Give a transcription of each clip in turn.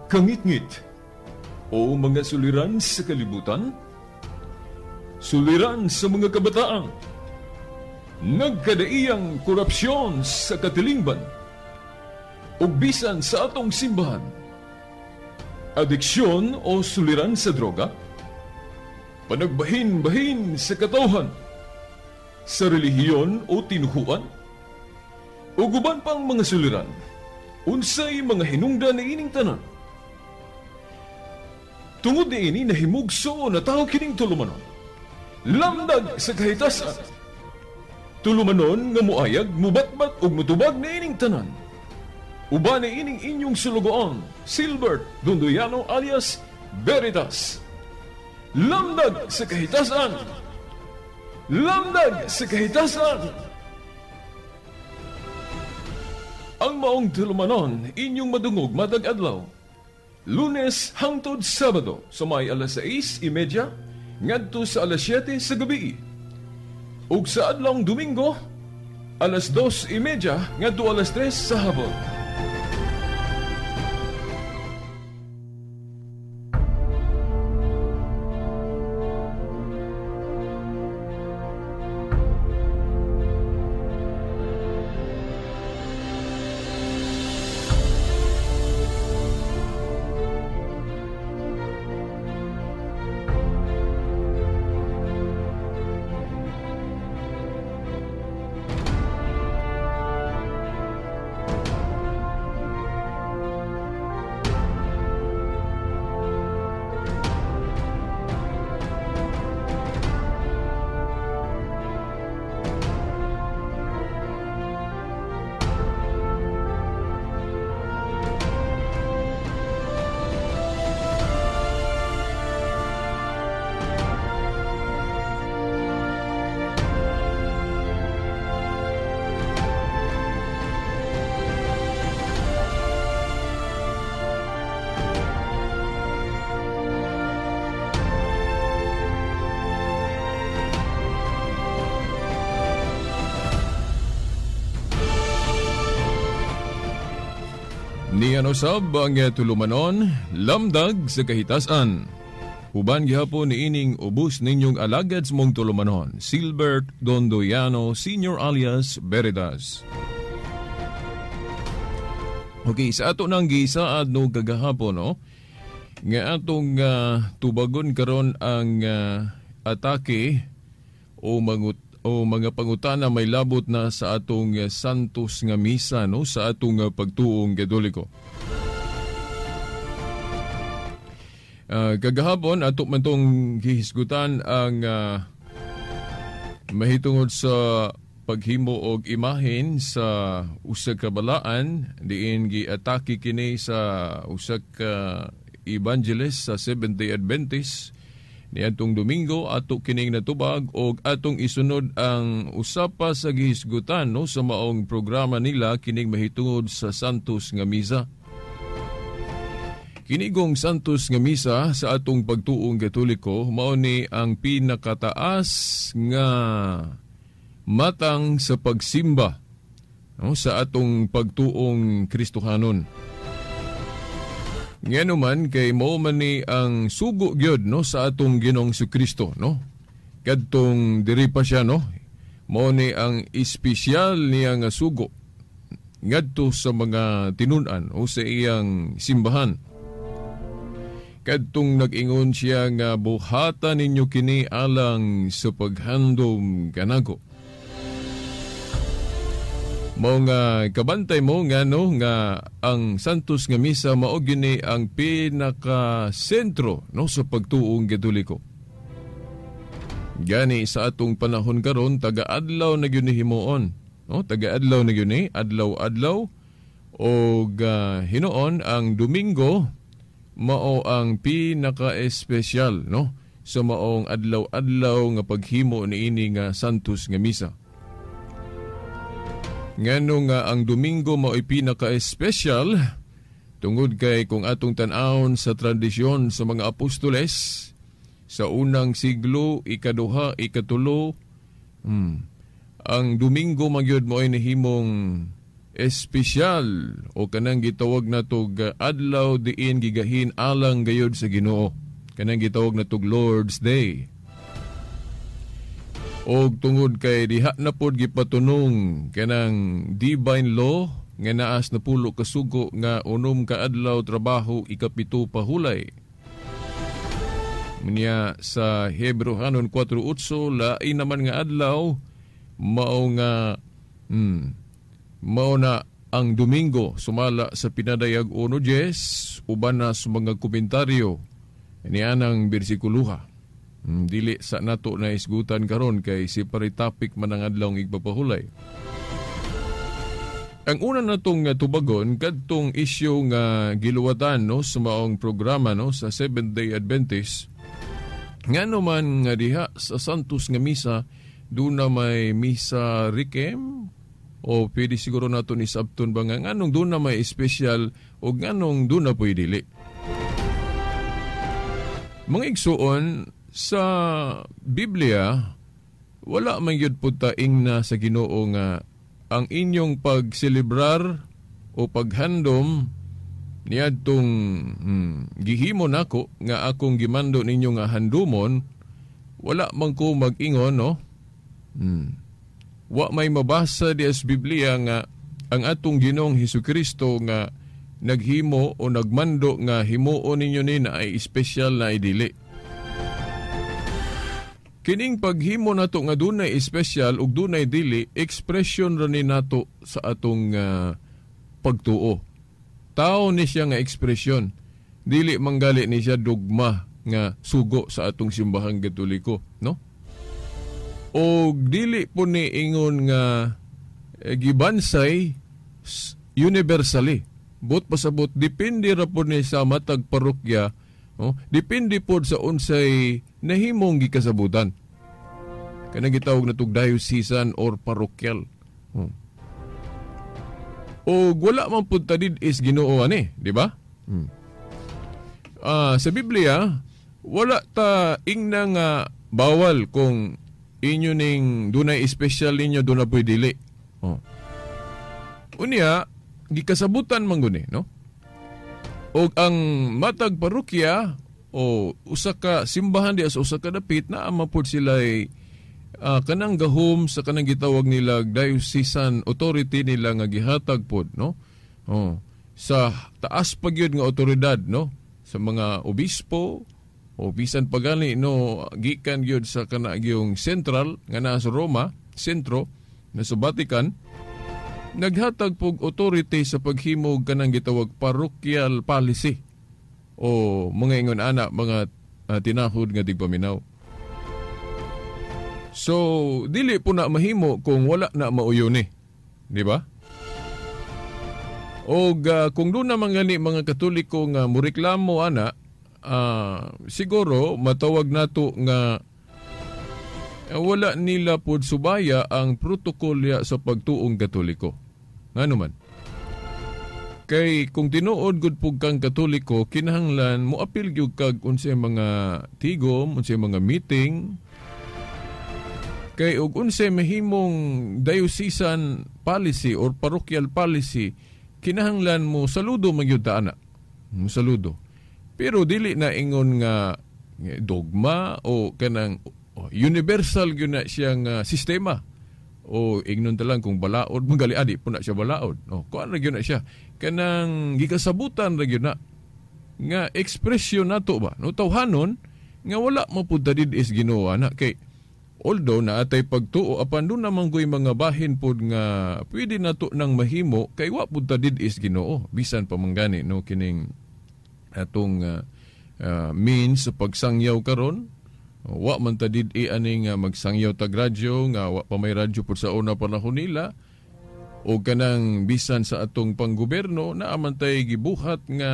kangit-ngit o mga suliran sa kalibutan, suliran sa mga kabataan, nagkadaiyang korupsyon sa katilingban, ug bisan sa atong simbahan, adiksyon o suliran sa droga, panagbahin-bahin sa katawhan, sa relihiyon o tinuhuan, ug uban pang mga suliran, unsay mga hinungdan ni ining tanan. Tungod ni ini nahimugso na tao kining tulumanon, lamdag sa kahitasan, tulumanon nga muayag, mubatbat ug mutubag na ining tanan. Uban ni ining inyong sulugoon, Silbert Dondoyano alias Veritas. Lamdag sa kahitasan! Lamdag sa kahitasan! Ang maong tulumanon, inyong madungog matag adlaw. Lunes hangtod Sabado, sa may alas 6:30 ngadto sa alas 7 sa gabi. Ug sa adlawng Domingo, alas 2:30 ngadto alas 3 sa hapon. Niyan usab ang tulumanon, lamdag sa kahitasan. Uban gihapon ni ining ubos ninyong alagad mong tulumanon, Silbert Dondoyano Sr. alias Veritas. Okay, sa ato nang gisaad no kagahapon no, nga atong tubagon karon ang atake o mga pangutana may labot na sa atong santos nga misa no, sa atong pagtuong Katoliko. Kagahapon ato man tong gihisgutan ang mahitungod sa paghimo og imahen sa usa ka balaan diin giatake kini sa usa ka evangelist sa Seventh-day Adventist. Niadtong Domingo ato kining natubag og atong isunod ang usapa sa gihisgutan no, sa maong programa nila kining mahitungod sa Santos nga Misa. Kinigong Santos nga Misa sa atong pagtuong Katoliko mao ni ang pinakataas nga matang sa pagsimba no, sa atong pagtuong Kristohanon. Nga naman kay mao man ni ang sugo gyud no sa atong Ginoong Kristo no. Kadtong diri pa siya no. Mao ni ang espesyal niya nga sugo ngadto sa mga tinun-an o sa iyang simbahan. Kadtong nag-ingon siya nga buhatan ninyo kini alang sa paghandom kanago. Mao nga kabantay mo nga no nga ang Santos nga Misa mao gini ang pinaka sentro no sa pagtuong Katoliko. Gani sa atong panahon karon taga-adlaw na gyud ni himuon no, taga-adlaw na gyud ni adlaw-adlaw og hinuon ang Domingo mao ang pinaka-espesyal no sa maong adlaw-adlaw nga paghimo niini nga Santos nga Misa. Ngano nga ang Domingo mao pinaka-espesyal tungod kay kung atong tan-awon sa tradisyon sa mga apostoles sa unang siglo, ikaduha, ikatulo, ang Domingo magyud mao ay nahimong espesyal o kanang gitawag natog adlaw diin gigahin alang gayud sa Ginoo. Kanang gitawag natog Lord's Day. Og tungod kay diha na pod gipatunong kanang divine law nga naas na pulo kasugo nga unom ka adlaw trabaho ikapito pahulay. Munya sa Hebrehanon 4:8 lain naman nga adlaw mao na ang Domingo sumala sa pinadayag 1:10 uban na sa mga komentaryo nianang bersikuluha. Dili sa nato na isgutan karon kay separate topic man ang adlawng igpapahulay. Ang una natong tubagon kadtong isyu nga giluwatan no sa maong programa no sa Seventh-day Adventist. Ngano man nga diha sa Santos nga misa doon na may misa Requiem o pwede siguro nato ni sabton ba nga nganong doon na may special o nganong doon na pwede dili. Mga igsuon sa Biblia, wala man yun po taing na sa Ginoo nga ang inyong pagselebrar o paghandom niadtong gihimo nako nga akong gimando ninyo nga handumon, wala man ko mag-ingon, no? Wa may mabasa di sa Biblia nga ang atong Ginoong Hesukristo nga naghimo o nagmando nga himuon ninyo ni na ay espesyal na idili. Kining paghimo nato nga dunay espesyal ug dunay dili, expression ra ni nato sa atong pagtuo. Tao ni siya nga ekspresyon. Dili manggali ni siya dogma nga sugo sa atong simbahang Katoliko, no? O dili po ni ingon nga gibansay universally. Bot pasabot depende ra po ni sa matag parokya. Oh, depende po sa unsay nahimong gikasabutan. Kanang gitawag na tug diocesan or parokyal. O wala man pud tadid is Ginoo ani, di ba? Sa Biblia, wala ta ingna nga bawal kung inyo ning dunay espesyal ninyo doon na pwede dili. Unya, gikasabutan man guni, no? O ang matag parokya o usa ka simbahan diya sa usa ka dapit na amapod sila kanang gahom sa kanang gitawag nila diocesan authority nila nga gihatag pod, no? Sa taas pa gyud nga otoridad, no? Sa mga obispo o bisan pagani no gikan gyud sa kanagyong central nga naa sa Roma, sentro na sa Vatican. Naghatag pog authority sa paghimog kanang gitawag parochial policy o mga ingon ana mga tinahod nga tigpaminaw. So dili po na mahimo kung wala na mauyo ni, di ba? O kung doon naman gani mga Katoliko nga mureklamo ana, siguro matawag nato nga wala nila pod subaya ang protokolya sa pagtuong Katoliko. Ngano man? Kay kung tinuod gud pug kang Katoliko, kinahanglan mo apil gyud kag unsay mga tigom, unsay mga meeting. Kay og unsay mahimong diocesan policy or parochial policy, kinahanglan mo saludo magyud ta ana. Mo saludo. Pero dili na ingon nga dogma o kanang universal gyud na siyang sistema. O ignon talang kung balaod magali adi po na siya balaod. Kuan ra gyud na siya. Kanang gikasabutan ra gyud na nga ekspresyon nato ba. No tawhanon nga wala mapud did is Ginoo ana kay although naatay pagtuo apan doon naman ko'y mga bahin pod nga pwede nato nang mahimo kay wa pud did is Ginoo bisan pa manggani no kining atong means sa pagsangyaw karon. Wa man ta did aning magsangyaw tag radyo nga wa pa may radyo pud sa una panahon nila o kanang bisan sa atong panggobyerno na amantay gibuhat nga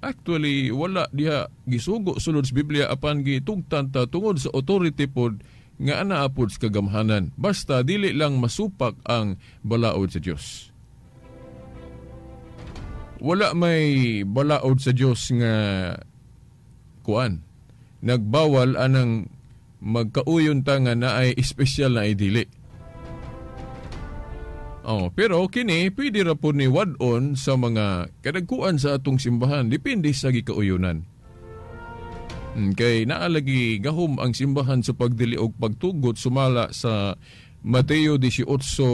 actually wala diha gisugo sulod sa Biblia apan gitugtan ta tungod sa authority pod nga anaa pod sa kagamhanan basta dili lang masupak ang balaod sa Dios. Wala may balaod sa Dios nga kuan nagbawal anang magkauyon ta nga na ay espesyal na idili. Pero kini pwede ra po ni wadon sa mga kadagkuan sa atong simbahan depende sa gikauyonan. Kay naalagi gahom ang simbahan sa pagdili og pagtugot sumala sa Mateo 18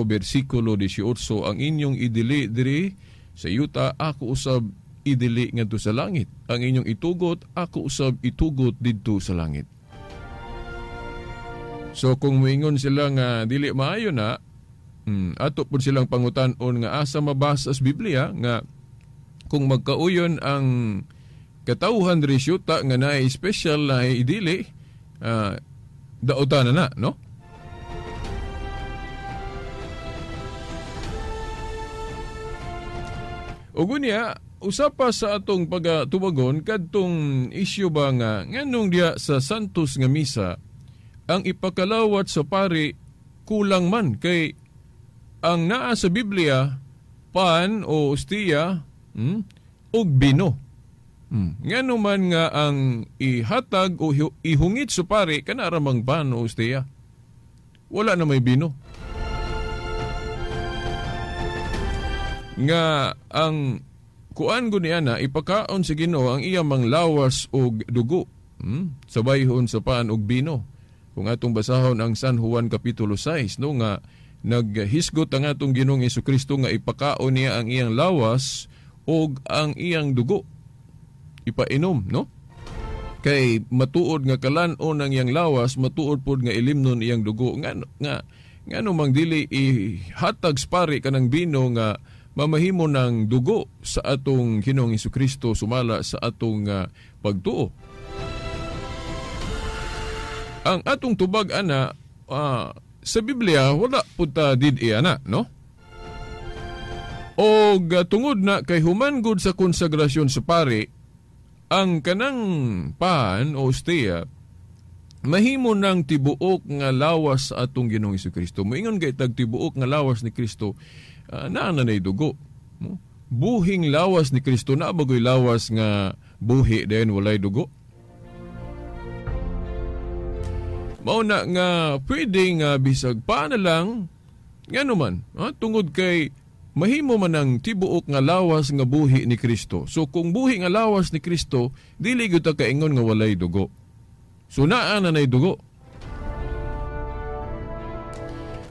versikulo 18, ang inyong idili diri sa yuta ako usab idili ngadto sa langit. Ang inyong itugot ako usab itugot didto sa langit. So kung moingon sila nga dili maayo na, ato po silang pangutan-on nga asa mabasa sa Biblia nga kung magkauyon ang katawhan diri syuta nga naay special na idili, dautan na, no? O gunya, usapa sa atong pagatubagon kadtong isyu ba nga nganong diya sa Santos nga misa ang ipakalawat sa pari kulang man kay ang naa sa Biblia pan o ostiya og bino. Ngano man nga ang ihatag o ihungit sa pari kanaramang pan o ostiya. Wala na may bino. Nga ang kuan guniana ipakaon sa Ginoo ang iyang manglawas og dugo. Sabayhon sa pan og bino. Kung atong basahon ang San Juan Kapitulo 6, no, nga naghisgot ang atong Ginoong Jesucristo nga ipakaon niya ang iyang lawas og ang iyang dugo. Ipainom, no? Kay matuod nga kalan-on ang iyang lawas, matuod pod nga ilimnon iyang dugo. Ngano mang dili ihatag pari kanang bino nga mamahimo ng dugo sa atong Ginoong Jesucristo sumala sa atong pagtuo. Ang atong tubag ana sa Biblia wala pud ta did-i ana, no? O tungod na kay human gud sa konsagrasyon sa pari, ang kanang pan o ostiya mahimo ng tibuok nga lawas sa atong Ginoong Jesucristo. Moingon kay tag tibuok nga lawas ni Kristo, naa na dugo. No? Buhing lawas ni Kristo, na bagoy lawas nga buhi dayon walay dugo. Mauna nga pwede nga bisag paana lang ngano man, tungod kay mahimo man ang tibuok nga lawas nga buhi ni Kristo. So kung buhi nga lawas ni Kristo, dili gyud ta kaingon nga walay dugo. So naa na nay dugo.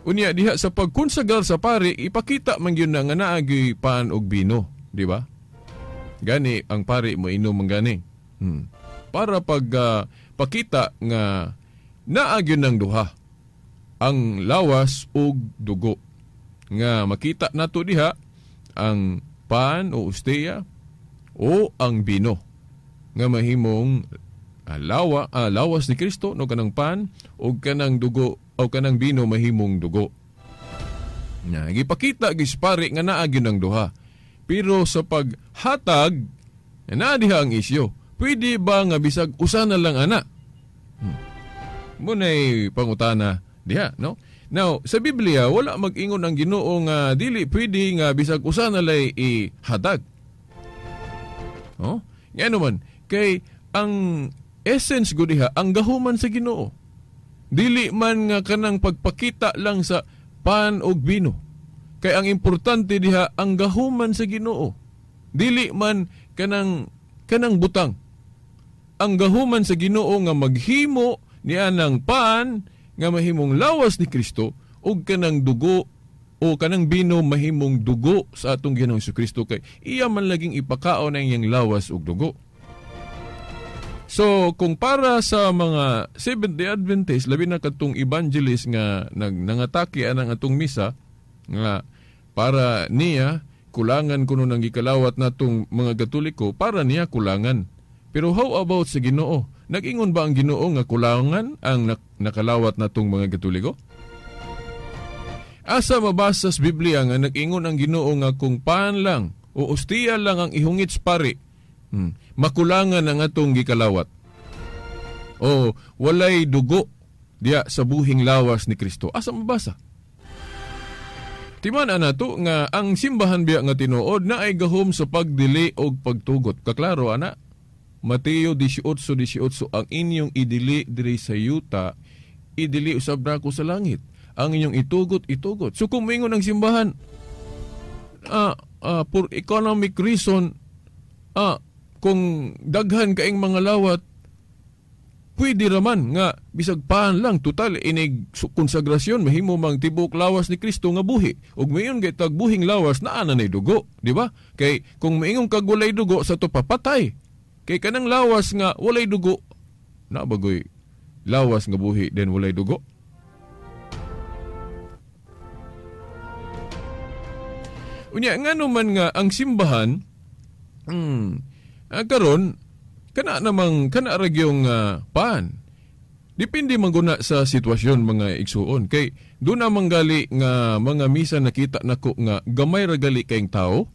Unya diha sa pagkonsagar sa pari, ipakita man gyud na nga naa gyud pan og bino, di ba? Gani ang pari mo inom man gani. Para pakita nga naa gyud ng duha ang lawas ug dugo. Nga makita nato diha ang pan o osteya o ang bino nga mahimong lawas ni Kristo no kanang pan o kanang dugo o kanang bino mahimong dugo. Nga gipakita gispari nga naa gyud ng duha. Pero sa paghatag naa diha ang isyu. Pwede ba nga bisag usa na lang ana? Munay pangutana diha, no? Now, sa Biblia wala mag-ingon ang Ginoo nga dili pwede nga bisag usa na lay ihatag. Oh? Ngano man kay ang essence gud diha ang gahuman sa Ginoo. Dili man nga kanang pagpakita lang sa pan og bino. Kay ang importante diha ang gahuman sa Ginoo. Dili man kanang butang. Ang gahuman sa Ginoo nga maghimo niya ng pan nga mahimong lawas ni Kristo ug kanang dugo o kanang bino mahimong dugo sa atong Ginoong Jesucristo kay iya man laging ipakaon ang iyang lawas ug dugo. So kung para sa mga Seventh-day Adventist labi na kadtong evangelist nga nangatake anang atong misa nga para niya kulangan kuno nang gikalawat natong mga Katoliko, para niya kulangan. Pero how about sa Ginoo? Nag-ingon ba ang Ginoo nga kulangan ang nakalawat natong mga Katoliko? Asa mabasa sa Biblia nga nag-ingon ang Ginoo nga kung pan lang o ostiya lang ang ihungit sa pari, makulangan ang atong gikalawat. O walay dugo diya sa buhing lawas ni Kristo. Asa mabasa? Timan nato nga ang simbahan biya nga tinuod na ay gahom sa pagdili og pagtugot. Kaklaro ana? Mateo 18:18 ang inyong idili diri sa yuta, idili usab nako sa langit. Ang inyong itugot. So kung moingon ang simbahan, for economic reason, kung daghan kaing mga lawat, pwede raman nga bisag paan lang total inig konsagrasyon mahimo mang tibok lawas ni Kristo nga buhi. Ug mayon gay tag buhing lawas naa na nay dugo, di ba? Kay kung maingong kag walay dugo sa to papatay. Kay kanang lawas nga walay dugo, na bagoy lawas nga buhi den walay dugo. Unya ngano man nga ang simbahan karon kana ra gyung paan. Depende man guna sa sitwasyon mga igsuon. Kay doon namang gali nga mga misa nakita nako nga gamay ra gali kayong tao.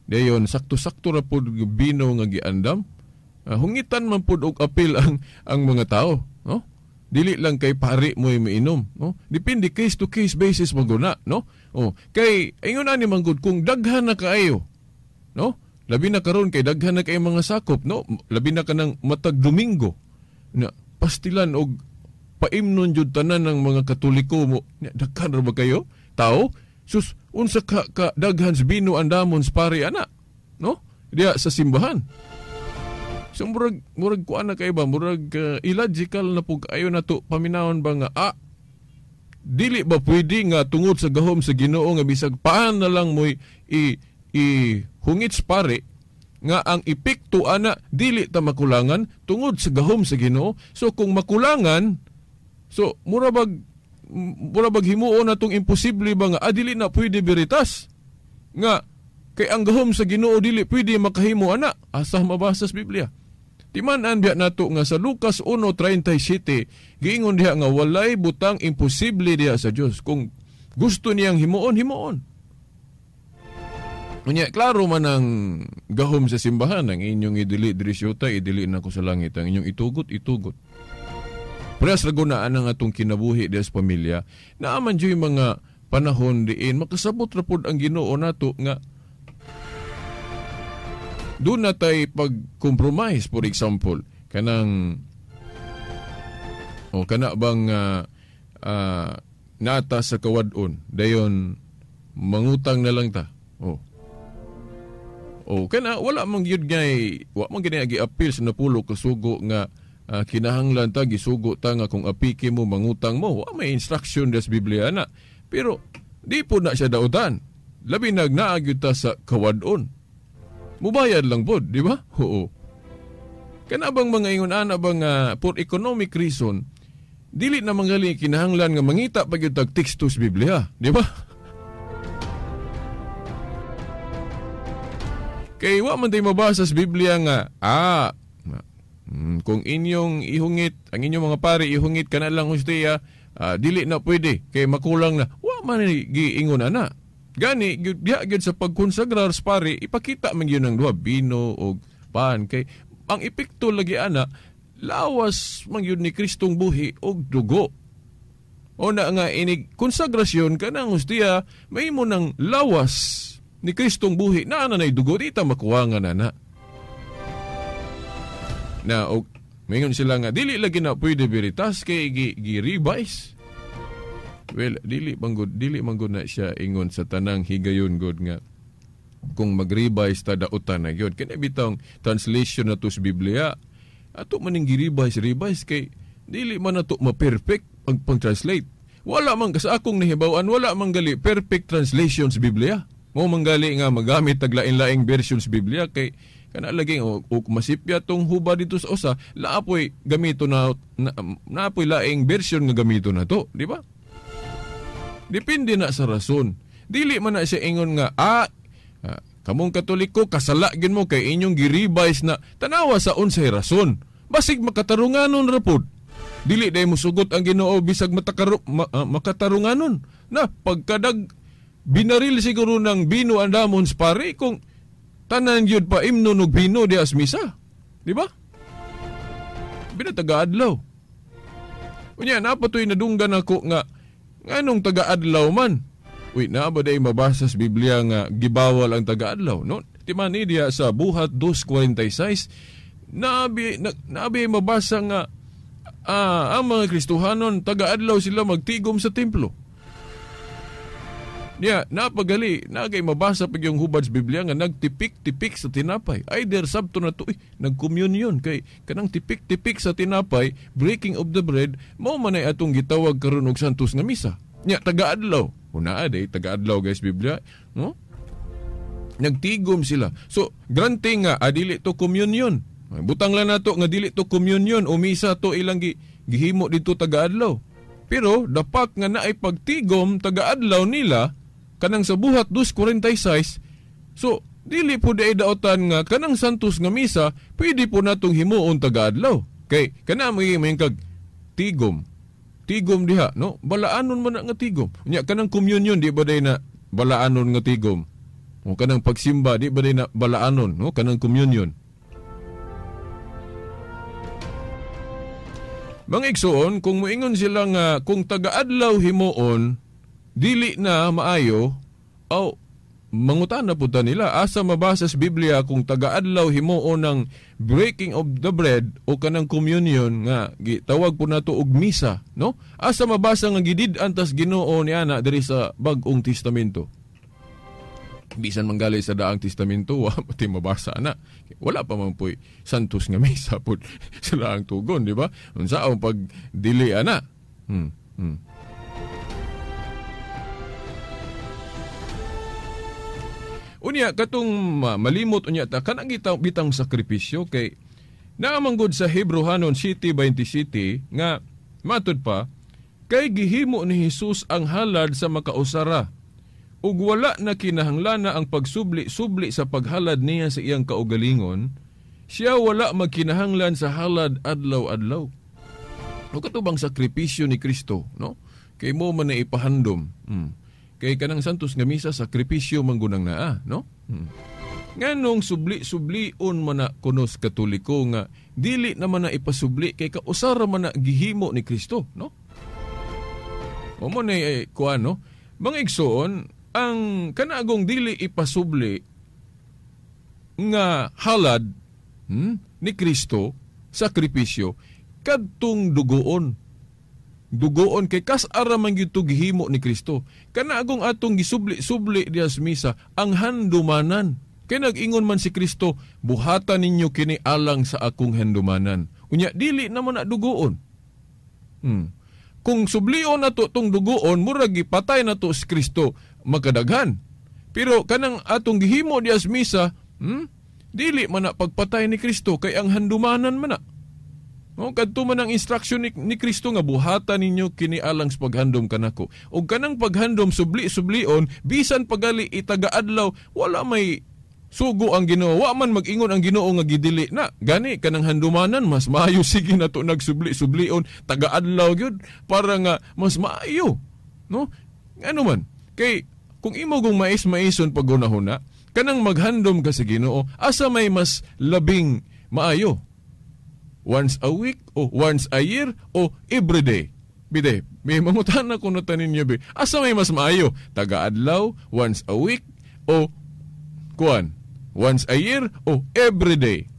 Dayon sakto-sakto ra pud bino nga giandam. Hungitan man pud og apil ang mga tao, no? Dili lang kay pari mo mainom, no? Depende case to case basis man guna, no? Kay ingon ani man gud kung daghan na kaayo, no? Labi na karon kay daghan na kay mga sakop, no? Labi na kanang matag Domingo. Na pastilan og paimnon jud tanan ng mga Katoliko mo. Daghan ra ba kayo? Tao? Sus, unsa ka daghan sa bino andamon sa pari ana, no? Diya sa simbahan. So murag kuan na kay ba? Murag illogical na pug ayo na to paminawon ba nga dili ba pwede nga tungod sa gahom sa Ginoo nga bisag paan na lang mo'y hungits pare nga ang epekto ana dili ta makulangan tungod sa gahom sa Ginoo. So kung makulangan, so mura bag himuon natong imposible ba nga dili na pwede beritas nga kay ang gahom sa Ginoo dili pwede makahimo ana. Asa mabasa sa Biblia? Timan-an diha nato nga sa Lucas 1:37 giingon diha nga walay butang imposible diha sa Dios. Kung gusto niyang himuon. Unya, klaro man ang gahom sa simbahan, ang inyong idili diri syuta, idili na ko sa langit, ang inyong itugot. Parehas ragunaan ang atong kinabuhi diha sa pamilya, na aman dyo'y mga panahon diin, makasabot rapod ang Ginoo nato nga doon na tayo pag-compromise, for example, kana bang nata sa kawadon, dayon mangutang na lang ta. Kana wala mang gyud ngay, wa man gani gi-appeal sa napulo ka sugo nga kinahanglan ta gisugo ta nga kung apiki mo mangutang mo, wa may instruction des Biblia na. Pero di po na siya dautan. Labi nagnaag ta sa kawadon. Mubayad lang pod, di ba? Oo. Kana bang mga ingon ana bang for economic reason, dili na manggali kinahanglan nga mangita pag yung tag-teksto sa Biblia, di ba? Kay wa man tayo mabasa sa Biblia nga, kung inyong ihungit, ang inyong mga pare ihungit ka na lang hostia, dili na pwede, kay makulang na, wa man giingon ana. Gani, gyud sa pagkonsagrar sa pare, ipakita man yun ng duha, bino o paan. Kay ang epekto lagi ana, lawas man yun ni Kristong buhi o dugo. O na nga inig konsagrasyon ka ng hostia, may mo ng lawas ni Kristong buhi na nanay dugo, di ta makuwangan na. Na o mayon sila nga dili lagi na pwede beritas kay gi-revise. Well, dili manggod na siya ingon sa tanang higayon god nga kung mag-revise ta dautan na gyud. Kani bitong translation na to sa Biblia. Ato maning gi-revise kay dili man nato ma-perfect ang pang-translate. Wala man sa akong nahibaw-an, wala man gali perfect translation sa Biblia. Mo manggali nga magamit tag lain-laing version sa Biblia kay kana lagi masipya tong huba dito sa usa, laapoy gamito na naapoy laing version nga gamito na to, di ba? Depende na sa rason. Dili man na siya ingon nga, kamong Katoliko, kasalagin mo kay inyong gi-revise na tanawa sa unsay rason. Basig makatarunganon rapod. Dili day mo sugot ang Ginoo bisag makatarunganon. Na pagkadag binaril siguro ng bino andamon sa pare kung tanan yun pa imnon og bino di as misa. Di ba? Binataga-adlaw. Unya, napatoy nadunggan ako nga nganong taga-adlaw man? Uy, naaba day mabasa sa Biblia nga gibawal ang taga-adlaw, no? Timan niya sa Buhat 2:46, nabi mabasa nga ang mga Kristohanon taga-adlaw sila magtigom sa templo. Niya, napagali, nagay mabasa pag yung hubad sa Biblia nga nagtipik-tipik sa tinapay. Either sabto na to, nagkommunyon kay kanang tipik-tipik sa tinapay, breaking of the bread, mao man ay atong gitawag karon og Santos nga Misa. Niya, taga-adlaw. Una day, taga-adlaw guys Biblia, no? Nagtigom sila. So, granting nga, dili to communion. Butang lang nato nga dili to communion o misa to ilang gihimo dito taga-adlaw. Pero, dapat nga naay pagtigom taga-adlaw nila, kanang sa buhat 2:46, so, dili po di daotan nga kanang Santos nga Misa, pwede po natong himuon taga-adlaw. Kay, kana may kag tigom. Tigom diha, no? Balaanon man na nga tigom. Nya, kanang communion, di ba day na balaanon nga tigom? O kanang pagsimba, di ba day na balaanon, no? Kanang communion. Mga igsoon, kung moingon sila nga, kung taga-adlaw himuon, dili na maayo, mangutan na po nila, asa mabasa sa Biblia kung taga-adlaw himuon ng breaking of the bread o kanang communion nga tawag po nato og misa, no? Asa mabasa nga gidid-an tas Ginoo ni ana diri sa Bag-ong Testamento. Bisan manggali sa Daang Testamento, pati mabasa na. Wala pa man po'y Santos nga Misa po sila ang tugon, di ba? Unsa ang pagdili ana? Unya, katong malimot unya ta, kanang bitang sakripisyo kay naamanggod sa Hebrehanon 7:27 nga matud pa, kay gihimo ni Jesus ang halad sa makausara ug wala na kinahanglan ang pagsubli-subli sa paghalad niya sa iyang kaugalingon, siya wala magkinahanglan sa halad adlaw-adlaw. O katubang sakripisyo ni Kristo, no? Kay mo man na ipahandom. Kay kanang Santos nga Misa, sakripisyo manggunang naa, no? Nganong subli-sublion man na kunos Katoliko nga dili naman na ipasubli kay kausara man na gihimo ni Kristo, no? O mo na kuan, no? Mga igsoon, ang kanagong dili ipasubli nga halad ni Kristo, sakripisyo, kadtong dugoon kay kas-ara man gyud gihimo ni Kristo. Kana agong atong gisubli-subli diha sa misa ang handumanan. Kay nag-ingon man si Kristo, buhatan ninyo kini alang sa akong handumanan. Unya dili naman na dugoon. Kung sublion nato tong dugoon, murag gipatay nato si Kristo magkadaghan. Pero kanang atong gihimo diha sa misa, dili man na pagpatay ni Kristo kay ang handumanan man na. No, kadto man ang instruction ni Kristo nga buhatan ninyo kini alang sa paghandom kanako. Og kanang paghandom subli-sublion bisan pagali itaga-adlaw wala may sugo ang Ginoo. Wa man mag-ingon ang Ginoo nga gidili na. Gani kanang handumanan mas maayo sige nato nagsubli-sublion taga-adlaw gyud para nga mas maayo. No? Ano man kay kung imo gong mais-maison pagunahuna kanang maghandom ka sa Ginoo asa may mas labing maayo. Once a week, o once a year, o everyday. Bide, may mangutan na kung natanin niyo, be. Asa may mas maayo? Taga-adlaw, once a week, o kuan? Once a year, o everyday.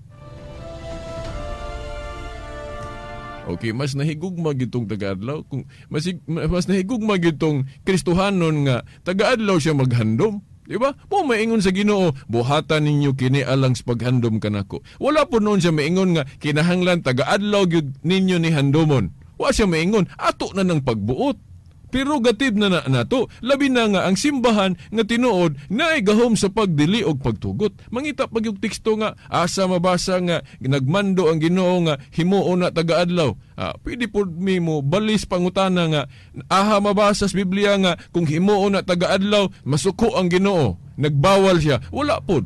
Okay, mas nahigugma gitong taga-adlaw. Kung mas nahigugma gitong Kristohanon nga taga-adlaw siya maghandom. Diba? Po maingon sa Ginoo, buhatan ninyo kini alang sa paghandom kanako. Wala po noon siya maingon nga kinahanglan taga-adlaw gyud ninyo ni handomon. Wa siya maingon ato na ng pagbuot. Prerogative na nato, labi na nga ang simbahan nga tinuod na ay gahom sa pagdili og pagtugot. Mangita pag yung teksto nga asa mabasa nga nagmando ang Ginoo nga himuon na taga-adlaw. Pwede po mi mo balis pangutana nga aha mabasa sa Biblia nga kung himuon na taga-adlaw masuko ang Ginoo. Nagbawal siya. Wala po.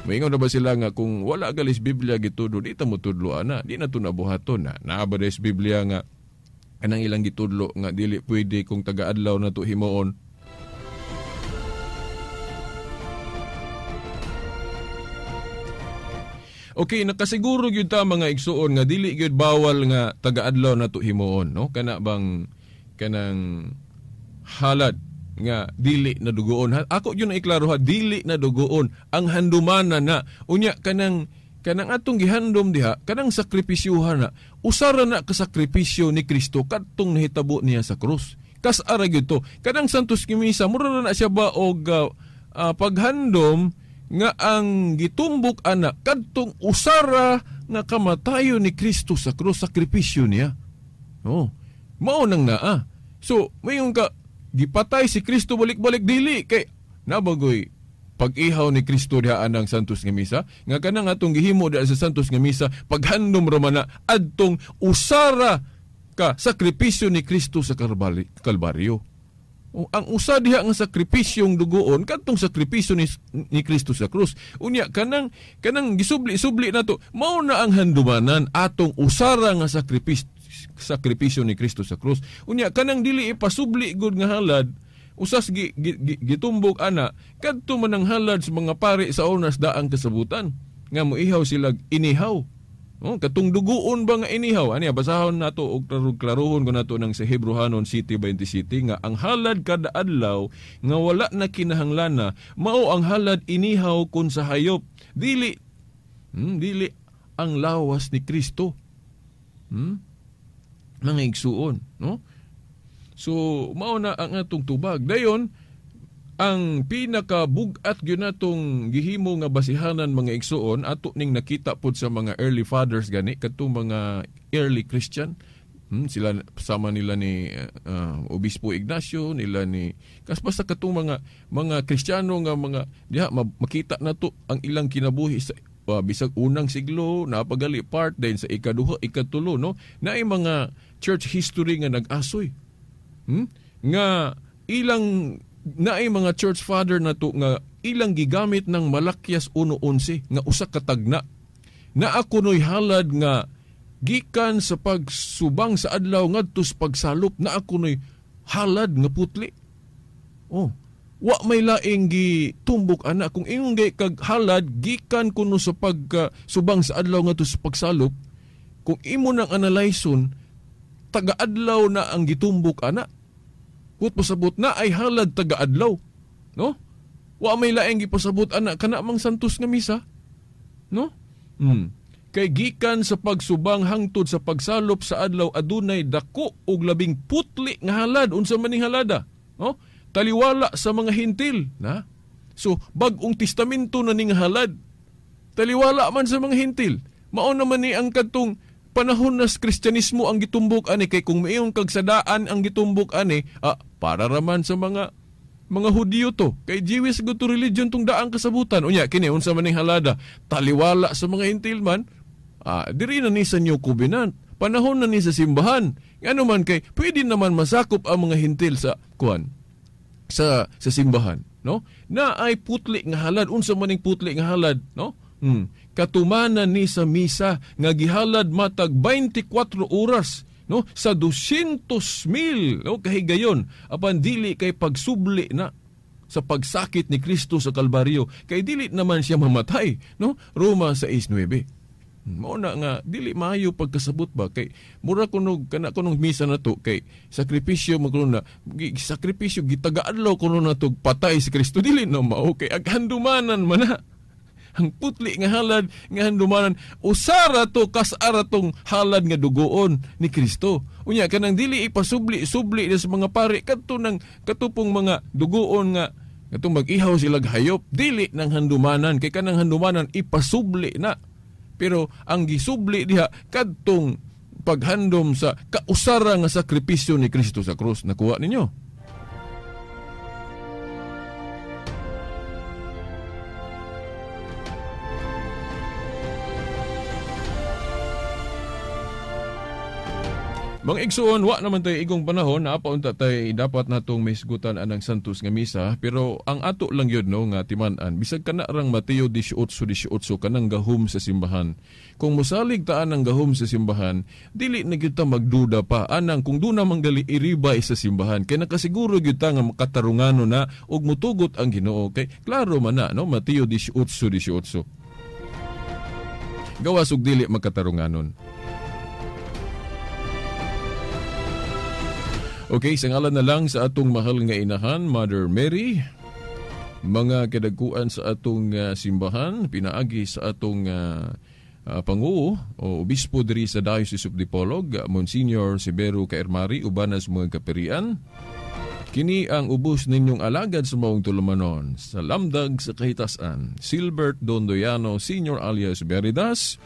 Maingon na ba sila nga kung wala galis Biblia gitudo, di ta mo tudloan na, di na ito nabuhaton na. Naaba des Biblia nga, anang ilang gitudlo nga dili pwede kung taga-adlaw na to himuon. Okay, nakasiguro gyud ta mga igsuon nga dili gyud bawal nga taga-adlaw na to himuon, no? Kana bang kanang halad nga dili na dugoon. Ako yun na iklaro ha, dili na dugoon ang handumanan na unya kanang kanang atong gihandom diha, kanang sakripisyuhan na, usara na kasakripisyo ni Kristo kadtong nahitabo niya sa krus. Kas ara gyud to, kanang Santos Misa, mura na siya ba og paghandom nga ang gitumbok ana kadtong usara nga kamatayo ni Kristo sa krus, sakripisyo niya. Oh, mao nang naa. So, mayon ka gipatay si Kristo balik-balik dili kay nabagoy pag-ihaw ni Kristo diha anang Santos nga Misa, nga kanang atong gihimo diha sa Santos nga Misa, paghandom ra man na adtong usara ka sakripisyo ni Kristo sa Kalbaryo. O, ang usa diha nga sakripisyong dugoon kadtong sakripisyo ni Kristo sa krus. Unya kanang gisubli-subli nato, mao na ang handumanan atong usara nga sakripisyo ni Kristo sa krus. Unya kanang dili ipasubli gud nga halad, usas gitumbok ana kadto man ang halad sa mga pari sa onas daang kasabutan nga moihaw sila inihaw. Katong duguon ba nga inihaw? Ani basahon nato og klaruhon ko nato ng sa Hebrehanon City 27 nga ang halad kada adlaw nga wala na kinahanglana mao ang halad inihaw kun sa hayop. Dili ang lawas ni Kristo. Mga igsuon, no? So, mao na ang atong tubag. Dayon, ang pinakabugat gyud natong gihimo nga basihanan mga igsuon ato ning nakita pod sa mga early fathers gani kadtong mga early Christian. Sila sama nila ni Obispo Ignacio, nila ni basta katong mga Kristiyano nga mga diha makita nato ang ilang kinabuhi sa bisag unang siglo, napagali part din sa ikaduha, ikatulo, no? Naay mga church history nga nag-asoy. Nga ilang naay mga church father na to nga ilang gigamit ng Malakyas 1:11 nga usa ka tagna. Na ako noy halad nga gikan sa pagsubang sa adlaw ngadto sa pagsalop, na ako noy halad nga putli. Oh, wa may laing gitumbok ana kung imong kag halad gikan kuno sa pagsubang sa adlaw ngadto sa pagsalop, kung imo nang analyson taga-adlaw na ang gitumbok ana. Kut pasabot na ay halad taga-adlaw, no? Wa may laing gipasabot ana kana mang Santos nga Misa, no? Kay gikan sa pagsubang hangtod sa pagsalop sa adlaw adunay dako og labing putli nga halad unsa man ning halada, no? Taliwala sa mga hintil, na? So bag-ong testamento na ning halad. Taliwala man sa mga hintil. Mao naman ni ang kadtong panahon na Kristyanismo ang gitumbok ani, kay kung mayong kagsadaan ang gitumbok ani, para raman sa mga Hudyo to, kay Jewish go to religion tong daang kasabutan. Unya kini unsa man ning halada, taliwala sa mga hintil man, diri na ni sa New Covenant, panahon na ni sa simbahan. Ano man kay pwede naman masakop ang mga hintil sa sa simbahan, no? Na ay putli nga halad, unsa man ning putli nga halad, no? Katumanan ni sa misa nga gihalad matag 24 oras, no, sa 200,000, no, kahigayon apan dili kay pagsubli na sa pagsakit ni Kristo sa Kalbaryo, kay dili naman siya mamatay, no? Roma 6:9. Mao na nga dili maayo pagkasabot ba kay mura kuno kanang misa na to kay sakripisyo magkuno na sakripisyo gitaga-adlaw kuno na to patay si Kristo, dili na mao kay aghandumanan man na. Ang putli nga halad nga handumanan usara to kasara tong halad nga dugoon ni Kristo. Unya kanang dili ipasubli sa mga pari katupong mga dugoon nga katong mag-ihaw sila hayop, dili nang handumanan kay kanang handumanan ipasubli na. Pero ang gisubli diha kadtong paghandom sa kausara nga sakripisyo ni Kristo sa krus. Nakuha ninyo? Mga igsuon, wa naman tayo igong panahon na paunta tayo dapat natong may sigutan anang Santos nga Misa, pero ang ato lang yun, no, nga timan-an, bisag ka na rang Mateo 18:18 kanang gahom sa simbahan. Kung musalig taan ang gahom sa simbahan, dili na kita magduda pa anang kung doon namang gali iribay sa simbahan, kay nakasiguro kita nga makatarungano na og mutugot ang Ginoo, kay klaro man na, no, Mateo 18:18. Gawas og dili magkatarunganon. Okay, sa ngalan na lang sa atong mahal nga inahan, Mother Mary, mga kadagkuan sa atong simbahan, pinaagi sa atong Panguo o Obispo diri sa Diocese of Dipolog, Monsignor Severo Caermari, uban sa mga kaperian. Kini ang ubos ninyong alagad sa maong tulumanon sa lamdag sa kahitasan, Silbert Dondoyano Sr. alias Veridas,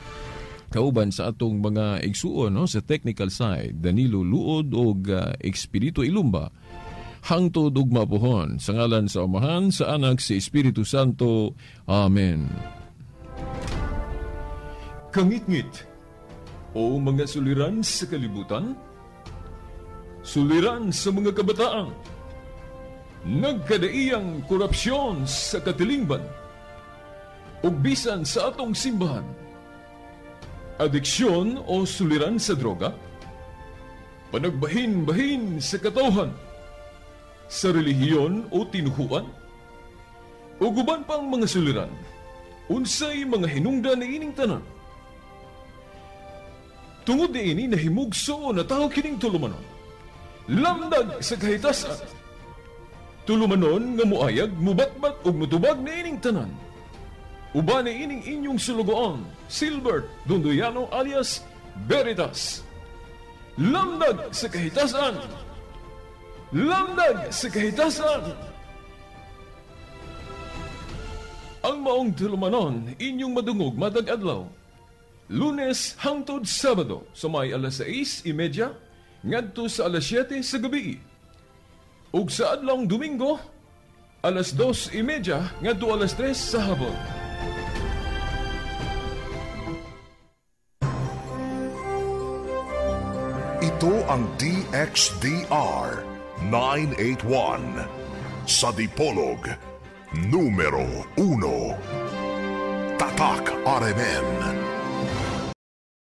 kauban sa atong mga igsuon sa technical side, Danilo Luod o Espiritu Ilumba. Hangtod ug mapuhon sa ngalan sa Amahan, sa Anak, sa Espiritu Santo. Amen. Kangit-ngit o mga suliran sa kalibutan, suliran sa mga kabataan, nagkadaiyang korupsyon sa katilingban, ug bisan sa atong simbahan, adiksyon o suliran sa droga, panagbahin-bahin sa katawhan, sa relihiyon o tinuhuan, o guban pang mga suliran, unsay mga hinungdan na ining tanan. Tungod na ini nahimugso na tao kining tulumanon, lamdag sa kahitasan, tulumanon nga muayag, mubatbat o mutubag na ining tanan. Uban na ining inyong sulugoon, Silbert Dondoyano alias Veritas. Lamdag sa kahitasan! Lamdag sa kahitasan! Ang maong tulumanon, inyong madungog matag adlaw, Lunes hangtod Sabado sa may alas 6:30 ngadto sa alas 7 sa gabi. Ug sa adlawng Domingo, alas 2:30 ngadto alas 3 sa hapon. Ito ang DXDR 981 sa Dipolog, numero 1. Tatak RMN.